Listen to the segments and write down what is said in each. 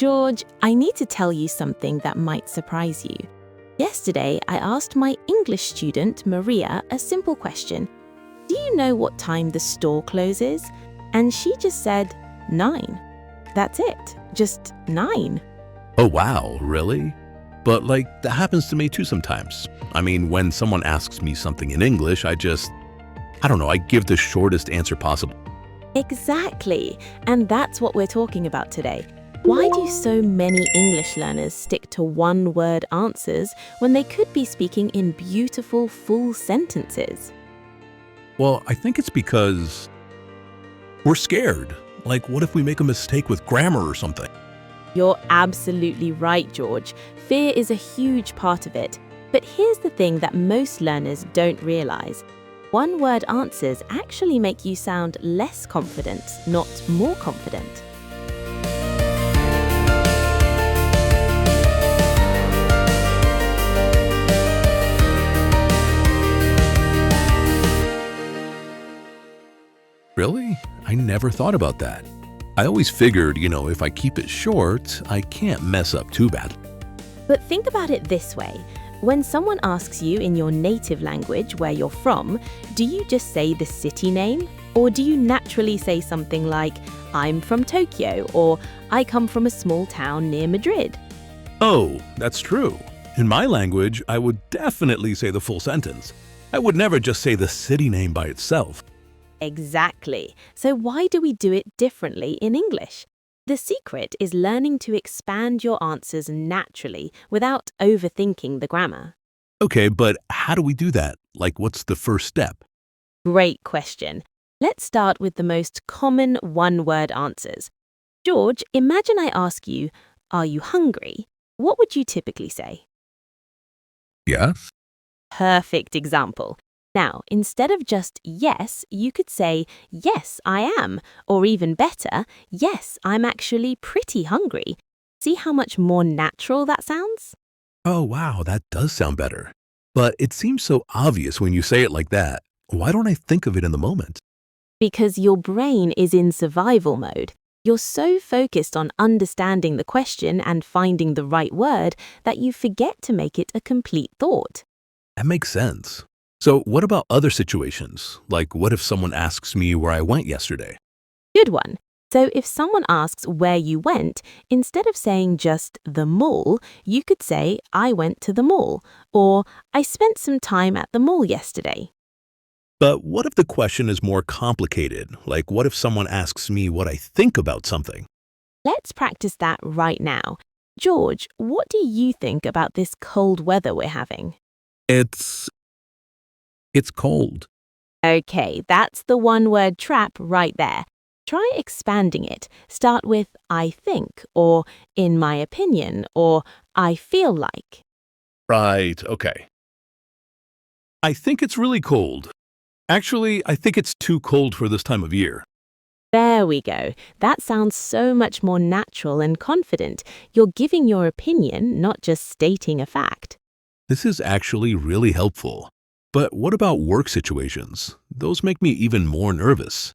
George, I need to tell you something that might surprise you. Yesterday, I asked my English student, Maria, a simple question. Do you know what time the store closes? And she just said, 9. That's it, just 9. Oh, wow, really? But that happens to me too sometimes. I mean, when someone asks me something in English, I don't know, I give the shortest answer possible. Exactly, and that's what we're talking about today. Why do so many English learners stick to one-word answers when they could be speaking in beautiful, full sentences? Well, I think it's because we're scared. What if we make a mistake with grammar or something? You're absolutely right, George. Fear is a huge part of it. But here's the thing that most learners don't realize. One-word answers actually make you sound less confident, not more confident. Really? I never thought about that. I always figured, if I keep it short, I can't mess up too badly. But think about it this way. When someone asks you in your native language where you're from, do you just say the city name? Or do you naturally say something like, I'm from Tokyo, or I come from a small town near Madrid? Oh, that's true. In my language, I would definitely say the full sentence. I would never just say the city name by itself. Exactly. So why do we do it differently in English? The secret is learning to expand your answers naturally without overthinking the grammar. Okay, but how do we do that? What's the first step? Great question. Let's start with the most common one-word answers. George, imagine I ask you, are you hungry? What would you typically say? Yes. Perfect example. Now, instead of just yes, you could say, yes, I am. Or even better, yes, I'm actually pretty hungry. See how much more natural that sounds? Oh, wow, that does sound better. But it seems so obvious when you say it like that. Why don't I think of it in the moment? Because your brain is in survival mode. You're so focused on understanding the question and finding the right word that you forget to make it a complete thought. That makes sense. So what about other situations? What if someone asks me where I went yesterday? Good one. So if someone asks where you went, instead of saying just the mall, you could say, I went to the mall, or I spent some time at the mall yesterday. But what if the question is more complicated? What if someone asks me what I think about something? Let's practice that right now. George, what do you think about this cold weather we're having? It's cold. Okay, that's the one-word trap right there. Try expanding it. Start with I think, or in my opinion, or I feel like. Right, okay. I think it's really cold. Actually, I think it's too cold for this time of year. There we go. That sounds so much more natural and confident. You're giving your opinion, not just stating a fact. This is actually really helpful. But what about work situations? Those make me even more nervous.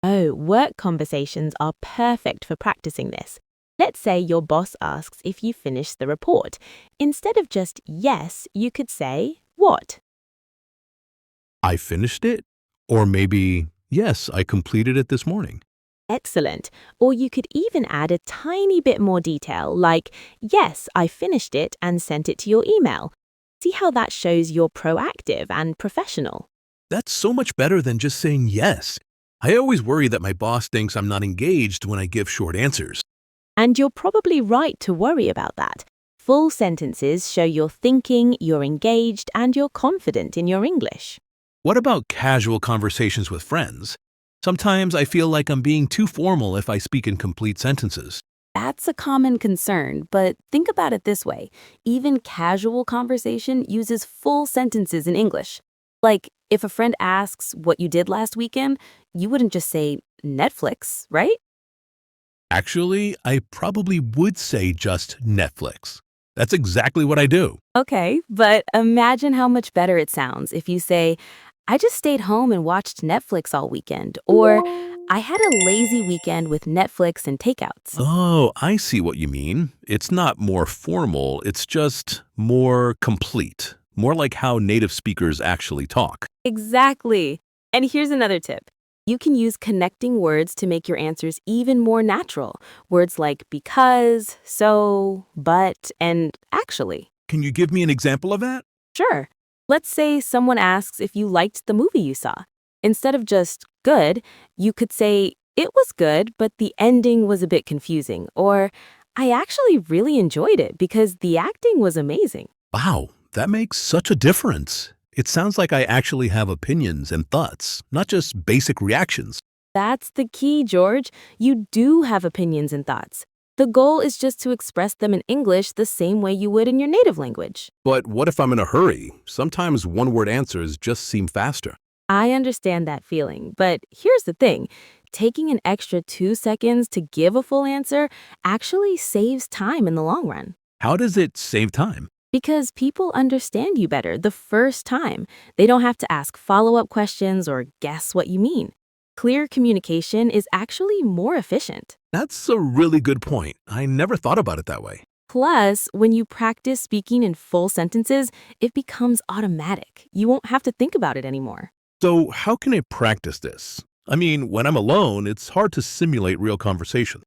Oh, work conversations are perfect for practicing this. Let's say your boss asks if you finished the report. Instead of just yes, you could say what? I finished it? Or maybe, yes, I completed it this morning. Excellent. Or you could even add a tiny bit more detail, like, yes, I finished it and sent it to your email. See how that shows you're proactive and professional. That's so much better than just saying yes. I always worry that my boss thinks I'm not engaged when I give short answers. And you're probably right to worry about that. Full sentences show you're thinking, you're engaged, and you're confident in your English. What about casual conversations with friends? Sometimes I feel like I'm being too formal if I speak in complete sentences. That's a common concern, but think about it this way. Even casual conversation uses full sentences in English. If a friend asks what you did last weekend, you wouldn't just say Netflix, right? Actually, I probably would say just Netflix. That's exactly what I do. Okay, but imagine how much better it sounds if you say, I just stayed home and watched Netflix all weekend. Or I had a lazy weekend with Netflix and takeouts. Oh, I see what you mean. It's not more formal, it's just more complete. More like how native speakers actually talk. Exactly. And here's another tip. You can use connecting words to make your answers even more natural. Words like because, so, but, and actually. Can you give me an example of that? Sure. Let's say someone asks if you liked the movie you saw. Instead of just good, you could say, it was good, but the ending was a bit confusing. Or, I actually really enjoyed it because the acting was amazing. Wow, that makes such a difference. It sounds like I actually have opinions and thoughts, not just basic reactions. That's the key, George. You do have opinions and thoughts. The goal is just to express them in English the same way you would in your native language. But what if I'm in a hurry? Sometimes one-word answers just seem faster. I understand that feeling, but here's the thing. Taking an extra 2 seconds to give a full answer actually saves time in the long run. How does it save time? Because people understand you better the first time. They don't have to ask follow-up questions or guess what you mean. Clear communication is actually more efficient. That's a really good point. I never thought about it that way. Plus, when you practice speaking in full sentences, it becomes automatic. You won't have to think about it anymore. So how can I practice this? I mean, when I'm alone, it's hard to simulate real conversation.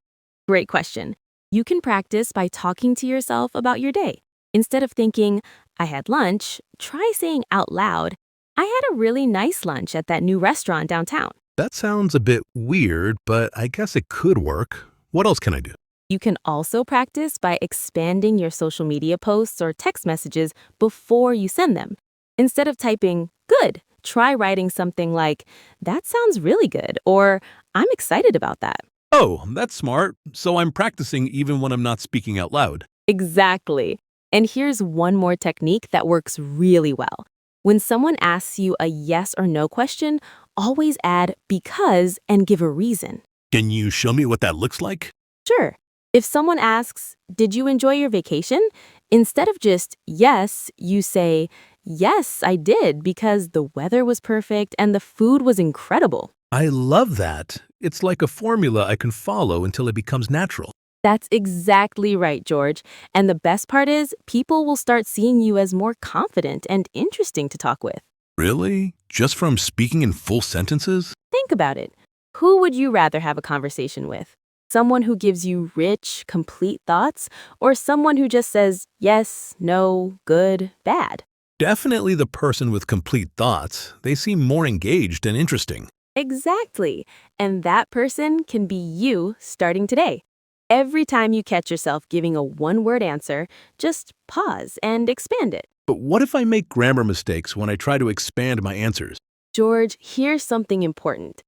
Great question. You can practice by talking to yourself about your day. Instead of thinking, I had lunch, try saying out loud, I had a really nice lunch at that new restaurant downtown. That sounds a bit weird, but I guess it could work. What else can I do? You can also practice by expanding your social media posts or text messages before you send them. Instead of typing, good, try writing something like, that sounds really good, or I'm excited about that. Oh, that's smart. So I'm practicing even when I'm not speaking out loud. Exactly. And here's one more technique that works really well. When someone asks you a yes or no question, always add because and give a reason. Can you show me what that looks like? Sure. If someone asks, did you enjoy your vacation? Instead of just yes, you say, yes, I did because the weather was perfect and the food was incredible. I love that. It's like a formula I can follow until it becomes natural. That's exactly right, George. And the best part is, people will start seeing you as more confident and interesting to talk with. Really? Just from speaking in full sentences? Think about it. Who would you rather have a conversation with? Someone who gives you rich, complete thoughts, or someone who just says yes, no, good, bad? Definitely the person with complete thoughts. They seem more engaged and interesting. Exactly. And that person can be you starting today. Every time you catch yourself giving a one-word answer, just pause and expand it. But what if I make grammar mistakes when I try to expand my answers? George, here's something important.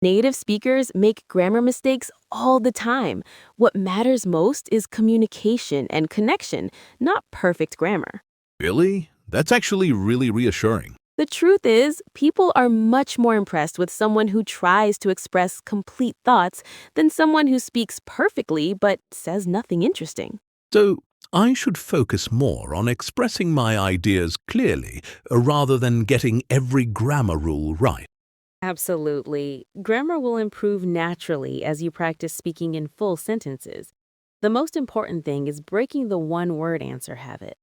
Native speakers make grammar mistakes all the time. What matters most is communication and connection, not perfect grammar. Really? That's actually really reassuring. The truth is, people are much more impressed with someone who tries to express complete thoughts than someone who speaks perfectly but says nothing interesting. So I should focus more on expressing my ideas clearly rather than getting every grammar rule right. Absolutely. Grammar will improve naturally as you practice speaking in full sentences. The most important thing is breaking the one-word answer habit.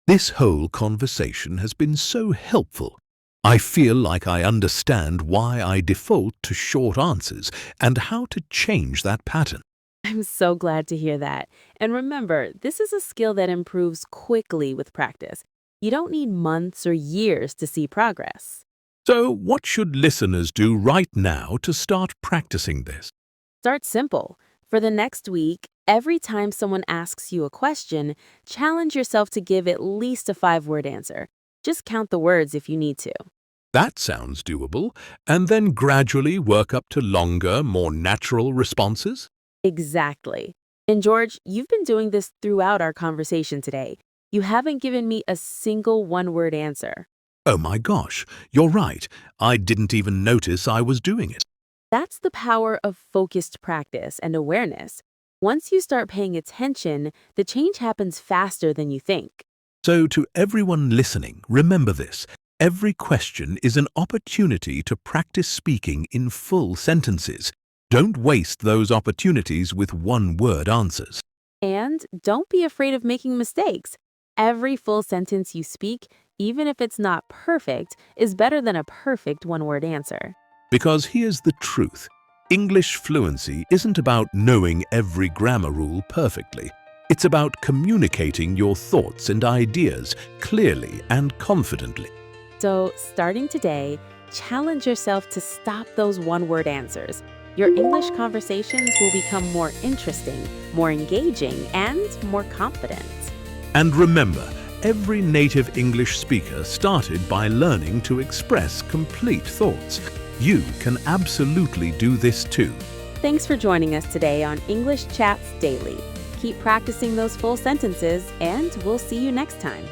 This whole conversation has been so helpful. I feel like I understand why I default to short answers and how to change that pattern. I'm so glad to hear that. And remember, this is a skill that improves quickly with practice. You don't need months or years to see progress. So what should listeners do right now to start practicing this? Start simple. For the next week, every time someone asks you a question, challenge yourself to give at least a 5-word answer. Just count the words if you need to. That sounds doable. And then gradually work up to longer, more natural responses? Exactly. And George, you've been doing this throughout our conversation today. You haven't given me a single one-word answer. Oh my gosh, you're right. I didn't even notice I was doing it. That's the power of focused practice and awareness. Once you start paying attention, the change happens faster than you think. So to everyone listening, remember this. Every question is an opportunity to practice speaking in full sentences. Don't waste those opportunities with one-word answers. And don't be afraid of making mistakes. Every full sentence you speak, even if it's not perfect, is better than a perfect one-word answer. Because here's the truth. English fluency isn't about knowing every grammar rule perfectly. It's about communicating your thoughts and ideas clearly and confidently. So, starting today, challenge yourself to stop those one-word answers. Your English conversations will become more interesting, more engaging, and more confident. And remember, every native English speaker started by learning to express complete thoughts. You can absolutely do this too. Thanks for joining us today on English Chats Daily. Keep practicing those full sentences, and we'll see you next time.